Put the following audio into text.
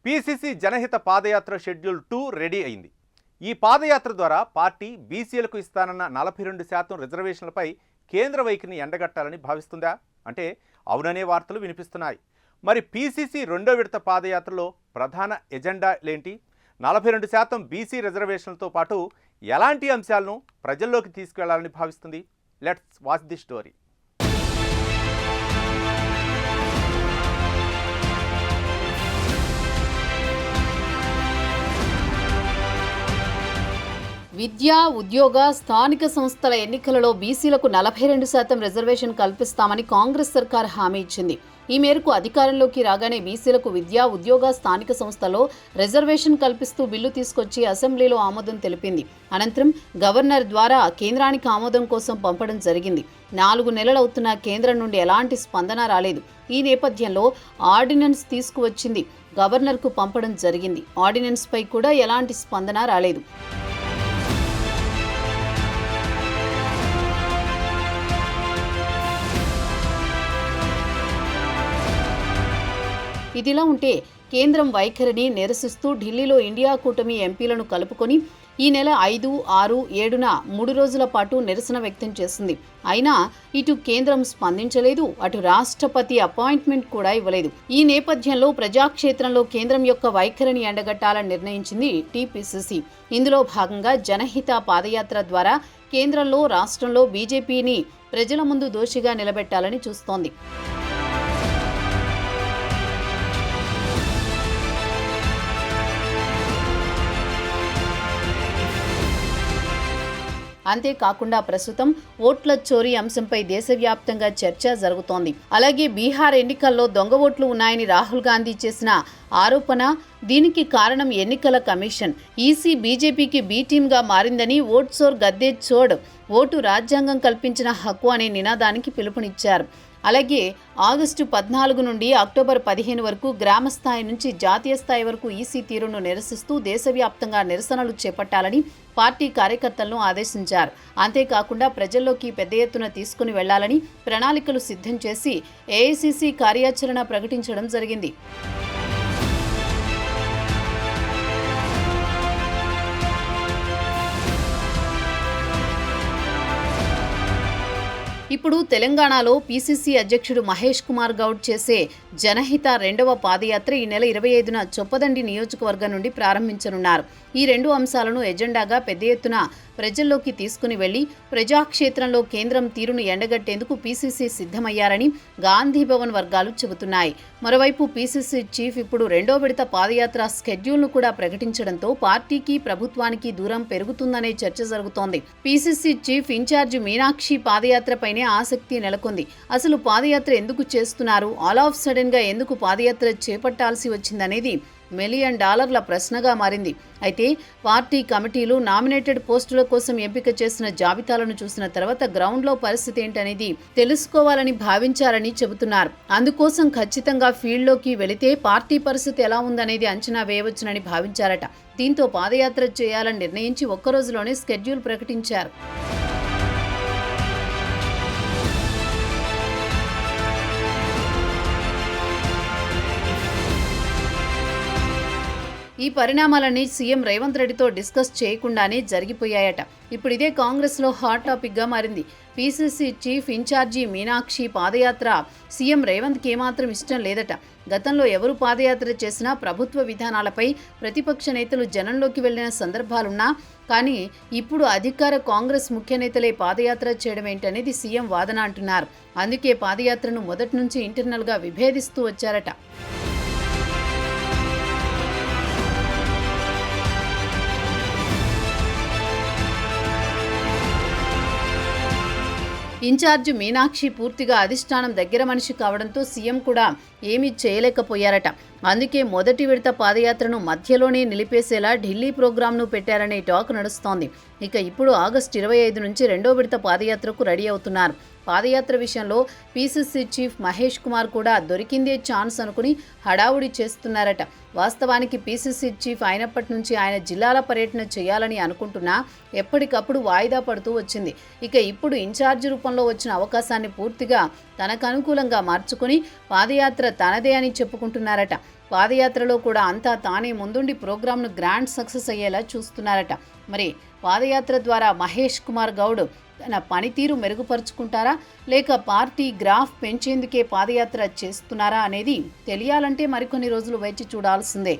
PCC జనహిత పాదయాత్ర schedule 2 ready అయింది. ఈ పాదయాత్ర ద్వారా పార్టీ బీసీలకు ఇస్తానన్న 42% రిజర్వేషన్లపై కేంద్ర వైఖరిని ఎండగట్టాలని భావిస్తుందా అంటే అవుననే వార్తలు వినిపిస్తున్నాయి. మరి పీసీసీ రెండో విడత పాదయాత్రలో ప్రధాన ఎజెండాలేంటి? 42% బీసీ రిజర్వేషన్లతో పాటు ఎలాంటి అంశాలను ప్రజల్లోకి తీసుకెళ్లాలని భావిస్తుంది? Let's watch the story. విద్య, ఉద్యోగ, స్థానిక సంస్థల ఎన్నికలలో బీసీలకు 42% రిజర్వేషన్ కల్పిస్తామని కాంగ్రెస్ సర్కార్ హామీ ఇచ్చింది. ఈ మేరకు అధికారంలోకి రాగానే బీసీలకు విద్య, ఉద్యోగ, స్థానిక సంస్థల్లో రిజర్వేషన్ కల్పిస్తూ బిల్లు తీసుకొచ్చి అసెంబ్లీలో ఆమోదం తెలిపింది. అనంతరం గవర్నర్ ద్వారా కేంద్రానికి ఆమోదం కోసం పంపడం జరిగింది. 4 నెలలవుతున్న కేంద్రం నుండి ఎలాంటి స్పందన రాలేదు. ఈ నేపథ్యంలో ఆర్డినెన్స్ తీసుకువచ్చింది. గవర్నర్కు పంపడం జరిగింది. ఆర్డినెన్స్ పై కూడా ఎలాంటి స్పందన రాలేదు. ఇదిలా ఉంటే కేంద్రం వైఖరిని నిరసిస్తూ ఢిల్లీలో ఇండియా కూటమి ఎంపీలను కలుపుకొని ఈ నెల 5, 6, 7న 3 రోజుల పాటు నిరసన వ్యక్తం చేసింది. అయినా ఇటు కేంద్రం స్పందించలేదు, అటు రాష్ట్రపతి అపాయింట్మెంట్ కూడా ఇవ్వలేదు. ఈ నేపథ్యంలో ప్రజాక్షేత్రంలో కేంద్రం యొక్క వైఖరిని ఎండగట్టాలని నిర్ణయించింది టీపీసీసీ. ఇందులో భాగంగా జనహిత పాదయాత్ర ద్వారా కేంద్రంలో, రాష్ట్రంలో బీజేపీని ప్రజల ముందు దోషిగా నిలబెట్టాలని చూస్తోంది. అంతేకాకుండా ప్రస్తుతం ఓట్ల చోరీ అంశంపై దేశవ్యాప్తంగా చర్చ జరుగుతోంది. అలాగే బీహార్ ఎన్నికల్లో దొంగ ఓట్లు ఉన్నాయని రాహుల్ గాంధీ చేసిన ఆరోపణ, దీనికి కారణం ఎన్నికల కమిషన్, ఈసీ బీజేపీకి బీ టీమ్గా మారిందని ఓట్ చోర్ గద్దే చోడ్, ఓటు రాజ్యాంగం కల్పించిన హక్కు అనే నినాదానికి పిలుపునిచ్చారు. అలాగే ఆగస్టు 14 నుండి అక్టోబర్ 15 వరకు గ్రామ స్థాయి నుంచి జాతీయ స్థాయి వరకు ఈసీ తీరును నిరసిస్తూ దేశవ్యాప్తంగా నిరసనలు చేపట్టాలని పార్టీ కార్యకర్తలను ఆదేశించారు. అంతేకాకుండా ప్రజల్లోకి పెద్ద ఎత్తున తీసుకుని వెళ్లాలని ప్రణాళికలు సిద్ధం చేసి ఏఐసీసీ కార్యాచరణ ప్రకటించడం జరిగింది. ఇప్పుడు తెలంగాణలో పీసీసీ అధ్యక్షుడు మహేష్ కుమార్ గౌడ్ చేసే జనహిత రెండవ పాదయాత్ర ఈ నెల 25న చొప్పదండి నియోజకవర్గం నుండి ప్రారంభించనున్నారు. ఈ 2 అంశాలను ఎజెండాగా పెద్ద ఎత్తున ప్రజల్లోకి తీసుకుని వెళ్లి ప్రజాక్షేత్రంలో కేంద్రం తీరును ఎండగట్టేందుకు పీసీసీ సిద్ధమయ్యారని గాంధీ భవన్ వర్గాలు చెబుతున్నాయి. మరోవైపు పీసీసీ చీఫ్ ఇప్పుడు రెండో విడత పాదయాత్ర స్కెడ్యూల్ను కూడా ప్రకటించడంతో పార్టీకి, ప్రభుత్వానికి దూరం పెరుగుతుందనే చర్చ జరుగుతోంది. పీసీసీ చీఫ్ ఇన్ఛార్జ్ మీనాక్షి పాదయాత్రపైనే ఆసక్తి నెలకొంది. అసలు పాదయాత్ర ఎందుకు చేస్తున్నారు, ఆల్ ఆఫ్ సడన్ గా ఎందుకు పాదయాత్ర చేపట్టాల్సి వచ్చిందనేది $1 మిలియన్ ప్రశ్నగా మారింది. అయితే పార్టీ కమిటీలు నామినేటెడ్ పోస్టుల కోసం ఎంపిక చేసిన జాబితాలను చూసిన తర్వాత గ్రౌండ్లో పరిస్థితి ఏంటనేది తెలుసుకోవాలని భావించారని చెబుతున్నారు. అందుకోసం ఖచ్చితంగా ఫీల్డ్లోకి వెళితే పార్టీ పరిస్థితి ఎలా ఉందనేది అంచనా వేయవచ్చునని భావించారట. దీంతో పాదయాత్ర చేయాలని నిర్ణయించి ఒక్కరోజులోనే స్కెడ్యూల్ ప్రకటించారు. ఈ పరిణామాలన్నీ సీఎం రేవంత్ రెడ్డితో డిస్కస్ చేయకుండానే జరిగిపోయాయట. ఇప్పుడు ఇదే కాంగ్రెస్లో హాట్ టాపిక్గా మారింది. పీసీసీ చీఫ్ ఇన్ఛార్జి మీనాక్షి పాదయాత్ర సీఎం రేవంత్కి ఏమాత్రం ఇష్టం లేదట. గతంలో ఎవరు పాదయాత్ర చేసినా ప్రభుత్వ విధానాలపై ప్రతిపక్ష నేతలు జనంలోకి వెళ్లిన సందర్భాలున్నా కానీ ఇప్పుడు అధికార కాంగ్రెస్ ముఖ్య నేతలే పాదయాత్ర చేయడం ఏంటనేది సీఎం వాదన అంటున్నారు. అందుకే పాదయాత్రను మొదటి నుంచి ఇంటర్నల్గా విభేదిస్తూ వచ్చారట. ఇన్ఛార్జ్ మీనాక్షి పూర్తిగా అధిష్టానం దగ్గర మనిషి కావడంతో సీఎం కూడా ఏమీ చేయలేకపోయారట. అందుకే మొదటి విడత పాదయాత్రను మధ్యలోనే నిలిపేసేలా ఢిల్లీ ప్రోగ్రాంను పెట్టారనే టాక్ నడుస్తోంది. ఇక ఇప్పుడు ఆగస్టు 25 నుంచి రెండో విడత పాదయాత్రకు రెడీ అవుతున్నారు. పాదయాత్ర విషయంలో పీసీసీ చీఫ్ మహేష్ కుమార్ కూడా దొరికిందే ఛాన్స్ అనుకుని హడావుడి చేస్తున్నారట. వాస్తవానికి పీసీసీ చీఫ్ అయినప్పటి నుంచి ఆయన జిల్లాల పర్యటన చేయాలని అనుకుంటున్నా ఎప్పటికప్పుడు వాయిదా పడుతూ వచ్చింది. ఇక ఇప్పుడు ఇన్ఛార్జ్ రూపంలో వచ్చిన అవకాశాన్ని పూర్తిగా తనకు అనుకూలంగా మార్చుకుని పాదయాత్ర తనదే అని చెప్పుకుంటున్నారట. పాదయాత్రలో కూడా అంతా తానే ముందుండి ప్రోగ్రాంను గ్రాండ్ సక్సెస్ అయ్యేలా చూస్తున్నారట. మరి పాదయాత్ర ద్వారా మహేష్ కుమార్ గౌడ్ తన పనితీరు మెరుగుపరుచుకుంటారా, లేక పార్టీ గ్రాఫ్ పెంచేందుకే పాదయాత్ర చేస్తున్నారా అనేది తెలియాలంటే మరికొన్ని రోజులు వేచి చూడాల్సిందే.